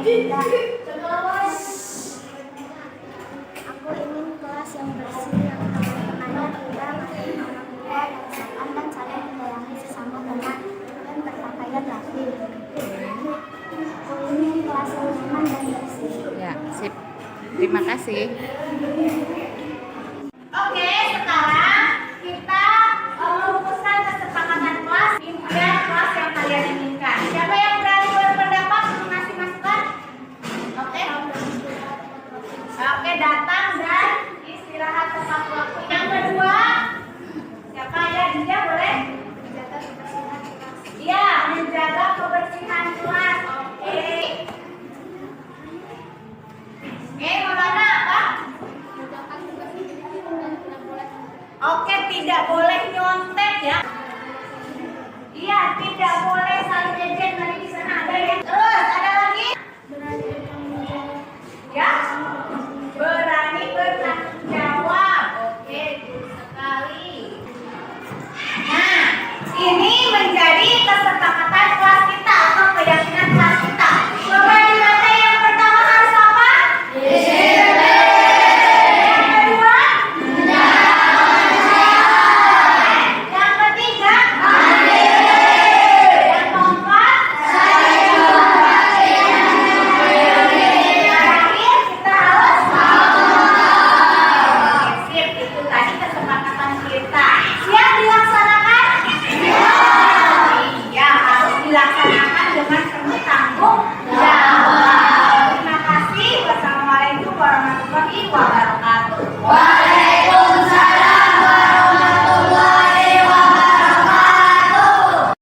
kita. Aku ingin kelas yang bersih, yang anak tidak orang tua yang sopan dan saling menyayangi sesama teman dan berpakaian rapi. Aku ingin kelas yang nyaman dan bersih. Ya, sip. Terima kasih. Oke, sekarang kita merumuskan kesepakatan kelas impian kelas yang kalian inginkan. Siapa yang berani berpendapat mengasih masukan? Oke. Oke, datang dan istirahat tepat waktu. Yang kedua, siapa ya? Dia boleh? Menjaga kebersihan kelas. Iya, menjaga kebersihan kelas. Oke. Maulana apa? Menjaga kebersihan dan tidak boleh. Oke, tidak boleh nyontek ya. Iya, tidak boleh saling jejen tadi di sana ada ya. Terus ada lagi? Berani bertanggung jawab. Ya. Berani bertanggung jawab. Oke, bagus sekali. Nah, ini menjadi kesepakatan kelas kita atau keyakinan kelas kita. Coba dilihat yang pertama harus apa? Yang kedua? Yang ketiga? Yang keempat? Terakhir kita harus sip, itu tadi kesepakatan kita. Siap dilaksanakan? Iya, harus dilaksanakan dengan penuh tanggung jawab. Terima kasih. Wassalamualaikum warahmatullahi wabarakatuh. Waalaikumsalam warahmatullahi wabarakatuh.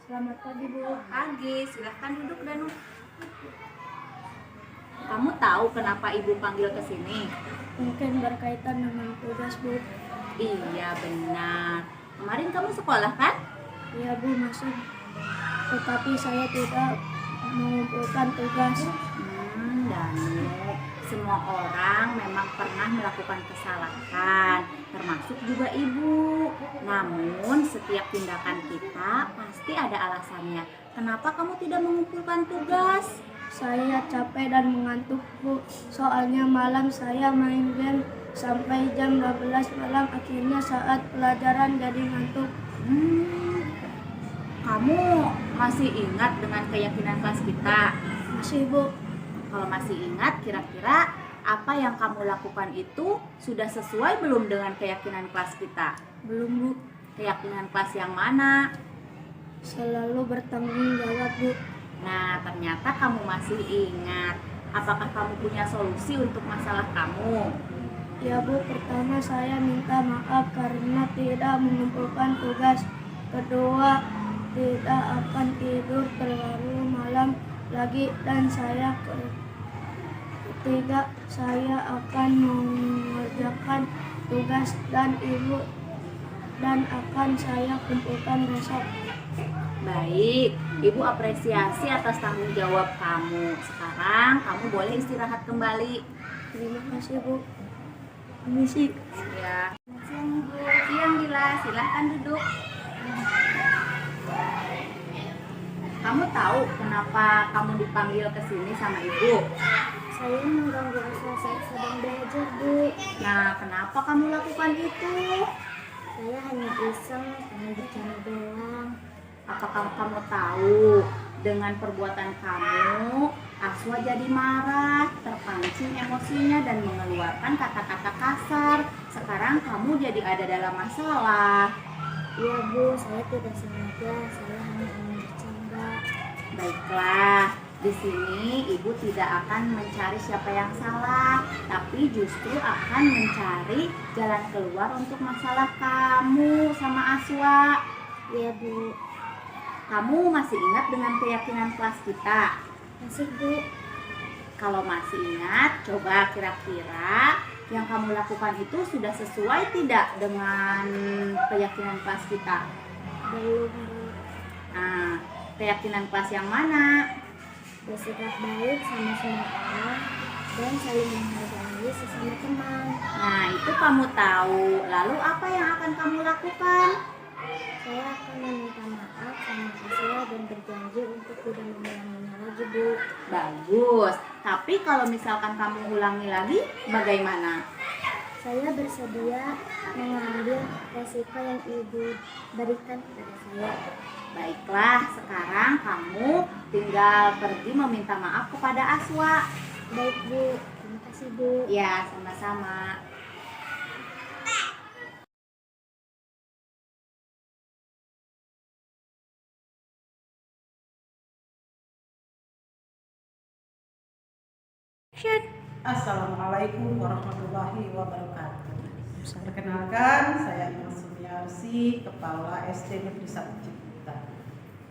Selamat pagi, Bu. Pagi, silahkan duduk dan kamu tahu kenapa ibu panggil ke sini? Mungkin berkaitan dengan tugas, Bu. Iya benar. Kemarin kamu sekolah kan? Iya, Bu, masuk. Tetapi saya tidak mengumpulkan tugas. Danu, semua orang memang pernah melakukan kesalahan, termasuk juga ibu. Namun setiap tindakan kita pasti ada alasannya. Kenapa kamu tidak mengumpulkan tugas? Saya capek dan mengantuk, Bu. Soalnya malam saya main game sampai jam 12 malam. Akhirnya saat pelajaran jadi ngantuk. Kamu masih ingat dengan keyakinan kelas kita? Masih, Bu. Kalau masih ingat, kira-kira apa yang kamu lakukan itu sudah sesuai belum dengan keyakinan kelas kita? Belum, Bu. Keyakinan kelas yang mana? Selalu bertanggung jawab, Bu. Nah, ternyata kamu masih ingat. Apakah kamu punya solusi untuk masalah kamu? Ya, Bu. Pertama, saya minta maaf karena tidak mengumpulkan tugas. Kedua, tidak akan tidur terlalu malam lagi. Dan ketiga, saya akan mengerjakan tugas dan akan saya kumpulkan besok. Baik, Ibu apresiasi atas tanggung jawab kamu. Sekarang kamu boleh istirahat kembali. Terima kasih, Bu. Permisi. Ya. Siang, Dila. Silahkan duduk. Kamu tahu kenapa kamu dipanggil ke sini sama Ibu? Saya mengganggu asal saya sedang belajar, Bu. Nah, kenapa kamu lakukan itu? Saya hanya iseng, pengen bercanda doang. Apakah kamu tahu dengan perbuatan kamu, Aswa jadi marah, terpancing emosinya dan mengeluarkan kata-kata kasar. Sekarang kamu jadi ada dalam masalah. Iya, Bu, saya tidak sengaja, saya hanya ingin bercanda. Baiklah, di sini Ibu tidak akan mencari siapa yang salah, tapi justru akan mencari jalan keluar untuk masalah kamu sama Aswa. Iya, Bu. Kamu masih ingat dengan keyakinan kelas kita? Masih, Bu. Kalau masih ingat, coba kira-kira yang kamu lakukan itu sudah sesuai tidak dengan keyakinan kelas kita? Belum, Bu. Nah, keyakinan kelas yang mana? Bersikap baik sama semua orang dan saling menghargai. menghargai sesama teman. Nah, itu kamu tahu. Lalu apa yang akan kamu lakukan? Saya akan meminta maaf sama Asya dan berjanji untuk tidak mengulanginya lagi, Bu. Bagus. Tapi kalau misalkan kamu ulangi lagi, bagaimana? Saya bersedia mengambil resiko yang Ibu berikan kepada saya. Baiklah, sekarang kamu tinggal pergi meminta maaf kepada Aswa. Baik, Bu. Terima kasih, Bu. Ya, sama-sama. Assalamualaikum warahmatullahi wabarakatuh. Perkenalkan, saya Imas Sumiarsi, Kepala SD Negeri 1 Ciputat.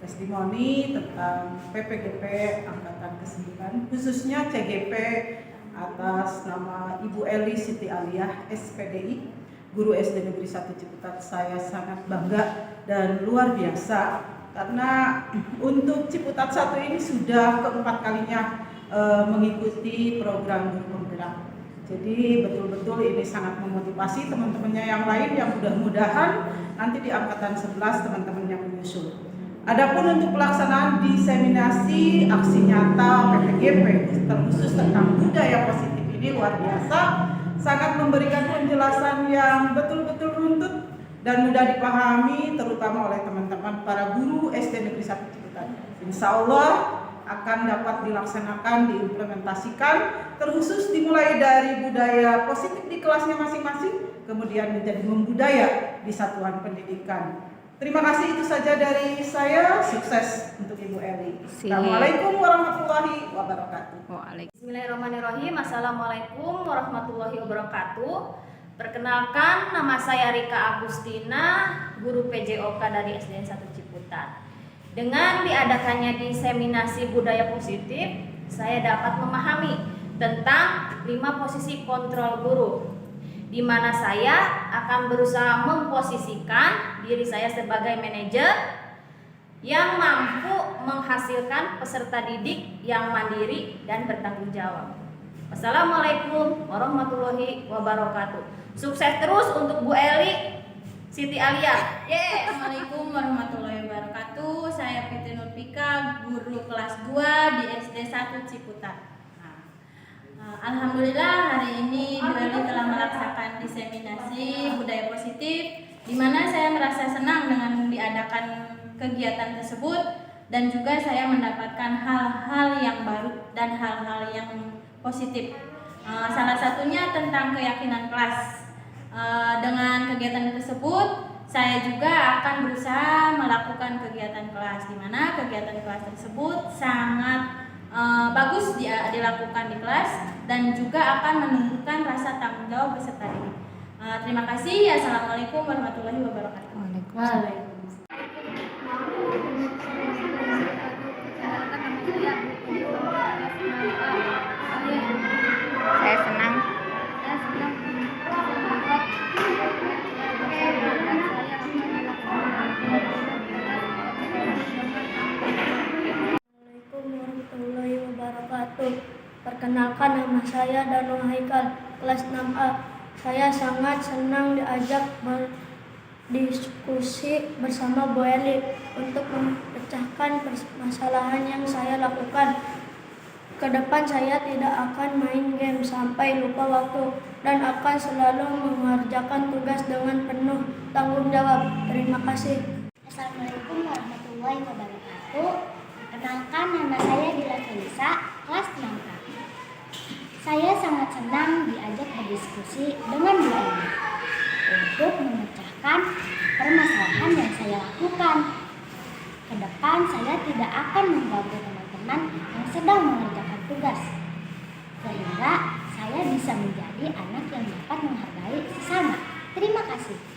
Testimoni tentang PPGP Angkatan ke-9, khususnya CGP atas nama Ibu Eli Siti Aliyah, SPDI, Guru SD Negeri 1 Ciputat. Saya sangat bangga dan luar biasa karena untuk Ciputat 1 ini sudah keempat kalinya mengikuti program guru penggerak. Jadi betul-betul ini sangat memotivasi teman-temannya yang lain yang mudah-mudahan nanti di angkatan 11 teman-teman yang menyusul. Adapun untuk pelaksanaan diseminasi aksi nyata PPGP terkhusus tentang budaya positif ini luar biasa, sangat memberikan penjelasan yang betul-betul runtut dan mudah dipahami terutama oleh teman-teman para guru SD Negeri 1 Ciputat. Insya Allah akan dapat dilaksanakan, diimplementasikan, terkhusus dimulai dari budaya positif di kelasnya masing-masing, kemudian menjadi membudaya di satuan pendidikan. Terima kasih, itu saja dari saya. Sukses untuk Ibu Eli. Assalamualaikum warahmatullahi wabarakatuh. Bismillahirrahmanirrahim. Assalamualaikum warahmatullahi wabarakatuh. Perkenalkan, nama saya Rika Agustina, guru PJOK dari SDN 1 Ciputat. Dengan diadakannya diseminasi budaya positif, saya dapat memahami tentang 5 posisi kontrol guru, di mana saya akan berusaha memposisikan diri saya sebagai manajer yang mampu menghasilkan peserta didik yang mandiri dan bertanggung jawab. Wassalamualaikum warahmatullahi wabarakatuh. Sukses terus untuk Bu Eli Siti Aliyah. Assalamualaikum warahmatullahi wabarakatuh. Saya Piti Nurfika, guru kelas 2 di SD 1 Ciputat. Alhamdulillah hari ini Bu Eli telah melaksanakan diseminasi budaya positif, di mana saya merasa senang dengan diadakan kegiatan tersebut dan juga saya mendapatkan hal-hal yang baru dan hal-hal yang positif. Salah satunya tentang keyakinan kelas. Dengan kegiatan tersebut, saya juga akan berusaha melakukan kegiatan kelas, di mana kegiatan kelas tersebut sangat bagus dilakukan di kelas dan juga akan menumbuhkan rasa tanggung jawab peserta didik. Terima kasih. Assalamualaikum warahmatullahi wabarakatuh. Waalaikumsalam. Saya senang. Assalamualaikum warahmatullahi wabarakatuh. Perkenalkan, nama saya Danu Haikal, kelas 6A. Saya sangat senang diajak berdiskusi bersama Bu Eli untuk memecahkan permasalahan yang saya lakukan. Kedepan saya tidak akan main game sampai lupa waktu dan akan selalu mengerjakan tugas dengan penuh tanggung jawab. Terima kasih. Assalamualaikum warahmatullahi wabarakatuh. Perkenalkan, nama saya Dila Felisa, kelas 6A. Saya sangat senang diajak berdiskusi dengan Bu Eli untuk memecahkan permasalahan yang saya lakukan. Kedepan saya tidak akan mengganggu teman-teman yang sedang mengerjakan tugas, sehingga saya bisa menjadi anak yang dapat menghargai sesama. Terima kasih.